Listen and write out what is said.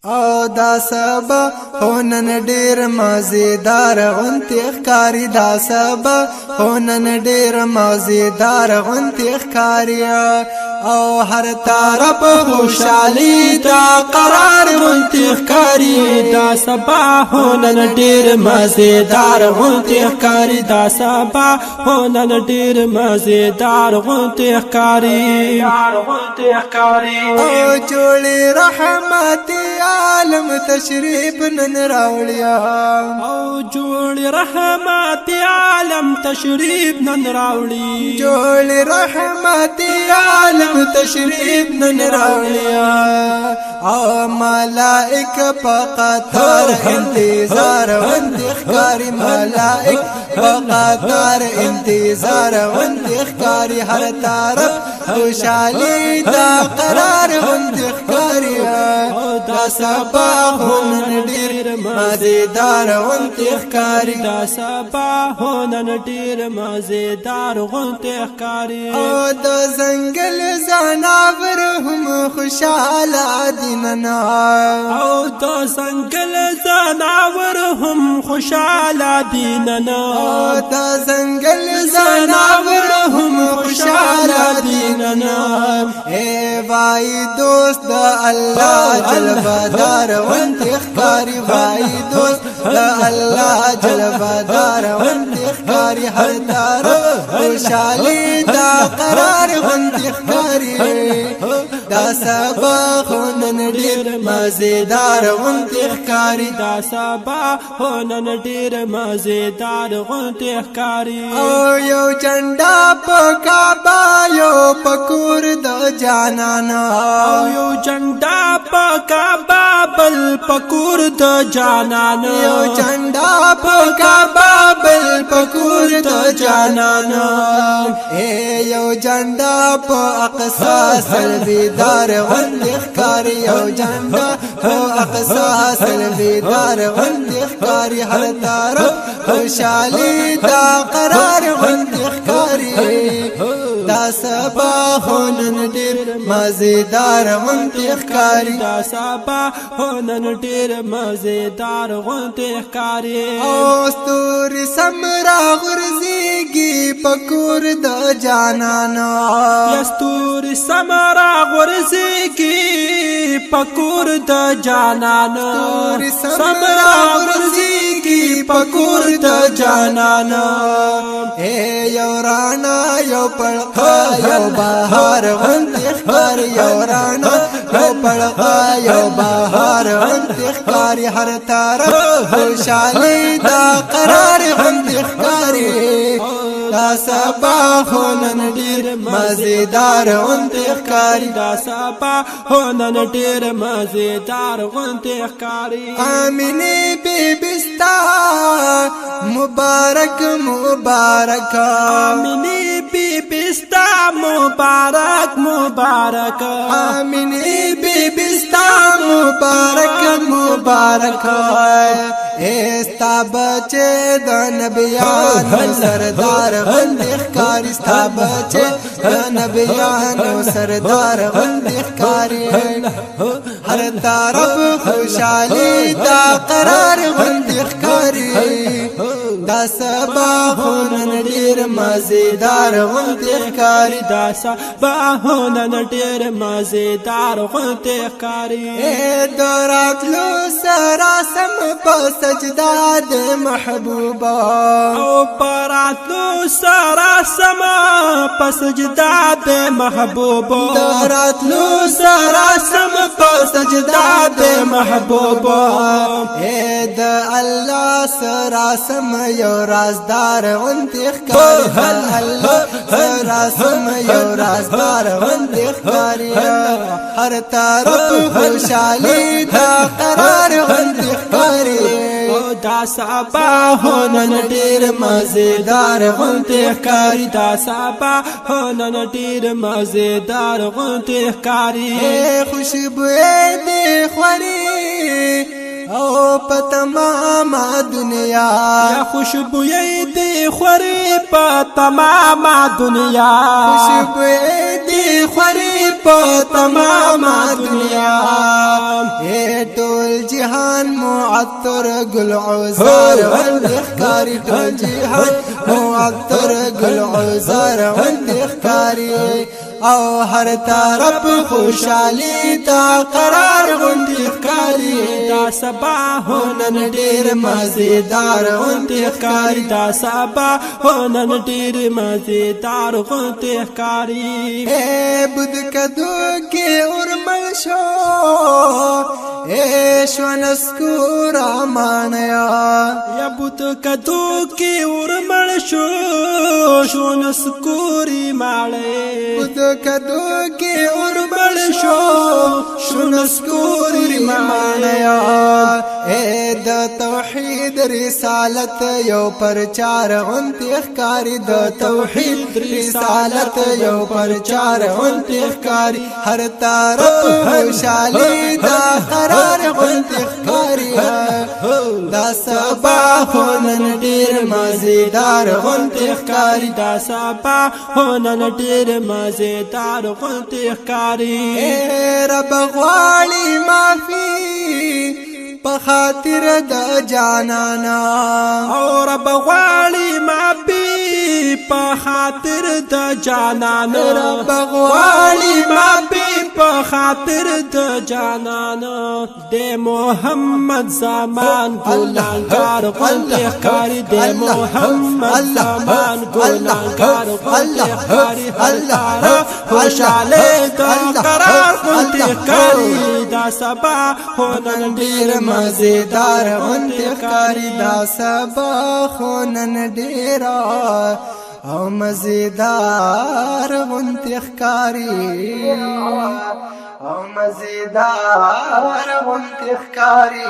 او دا سبا هونن ډیر مزیدار غونتی ښکاری دا سبا هونن ډیر مزیدار غونتی ښکاری او هر طرف خوشحالی دا قرار غونتی ښکاری دا سبا هونن ډیر مزیدار غونتی ښکاری دا سبا هونن ډیر مزیدار غونتی ښکاری او جوړی رحمتي عالم تشریف نن راوړیا او جوړ رحمت عالم تشریف نن راوړي جوړ رحمت عالم تشریف نن راوړیا او ملائک پقطار انتظار وند ښکاری ملائک پقطار انتظار وند ښکاری هر طرف خوشحالی دا قرار وند ښکاری دا سبا هونن ډیر مزیدار غونتی ښکاری دا سبا هونن ډیر مزیدار غونتی ښکاری او د ځنګل ځناور هم خوشاله دي نن او د ځنګل ځناور هم خوشاله دي نن او د ځنګل ځناور هم خوشاله دي نن اے وای دوست د الله جلبدار وانت اخکاری وای دوست الله جلبدار وانت اخکاری هر طرف خوشحالی دا قرار وانت اخکاری دا سبا هونن ډیر مزیدار وانت اخکاری دا سبا هونن ډیر مزیدار وانت اخکاری او یو جنډا پکابا یو پکور د جانانا او یو جنډا پکابا بل پکور د جانانا یو جنډا پکابا بل پکور د جانانا اے یو جنډا په اقصا سلویدار وند ښکاری یو جنډا په اقصا سلویدار وند ښکاری هر طرف خوشحالی دا قرار وند ښکاری دا سبا هونن ډیر مزیدار وند ښکاری دا سبا هونن ډیر مزیدار غونتی ښکاری او ستوري سمرا غرزيږي پکور د جانانا یستوري سمرا غرزيږي پکور د جانانا ستوري سمرا غرزيږي پکور د جانانا اے یو رانا یو پړقا یو بهار وند ښکاری یو رانا یو پړقا یو بهار وند ښکاری هر طرف خوشحالی دا قرار وند ښکاری دا سبا هونن ډیر مزیدار وند ښکاری دا سبا هونن ډیر مزیدار غونتی ښکاری آمینه بیبستا مبارک مبارک آمینه بیبستا مبارک مبارک آمینه بیبستا مبارک مبارک استا بچه د نبیانو سردار غند ښکاری استا بچه د نبیانو سردار غند ښکاری هر طرف خوشحالی دا قرار غند ښکاری دا سبا هونن ډیر مزیدار غند ښکاری دا سبا هونن ډیر مزیدار غونتی ښکاری اے دراتلو سرا سم په سجدا د محبوبا او پراتلو سرا سم په سجدا د محبوبا دراتلو سرا سم په سجدا د محبوبا اے د الله سرا سم یو رازدار وند ښکاری الله سرا سم یو رازدار وند ښکاری هر طرف خوشحالی دا قرار وند ښکاری دا سبا هونن ډیر مزیدار غونتی ښکاری دا سبا هونن ډیر مزیدار غونتی ښکاری خوشبو دې خوري او په تمام تماما دنیا یا خوشبوئی دی خوری پا تماما دنیا خوشبوئی دی خوری پا تماما دنیا اے ټول جهان معطر گل عزار اخکاری ټول جهان معطر گل عزار اخکاری او هر طرف خوشحالی تا قرار غندی ښکاری دا سبا هنن ډیر مزیدار غندی ښکاری دا سبا هنن ډیر مزیدار غندی ښکاری اے بد کدو کې اورمل شو اے شونسکورا مانیا یا بوت کدو کې اورمل شو شونسکوري ماړې بد کدو کې اورمل شو شونسکوري مانیا اے د توحید رسالت یو پرچار انتخاری د توحید رسالت یو پرچار انتخاری هر طرف خوشحالی دا قرار انتخاری دا سبا هنن ډیر مزیدار انتخاری دا سبا هنن ډیر مزیدار انتخاری رب غواړي معافي په خاطر د جانانا او رب غواړي معافي په خاطر د جانانا رب غواړي معافي په خاطر د جانانا د محمد زمان ګلانګار غندې ښکاري د محمد زمان ګلانګار غندې ښکاري الله خوشاله د قرار غندې ښکاري دا سبا هنن ډیر مزیدار انتخاری دا سبا خونن ډیرا او مزیدار انتخاری او مزیدار انتخاری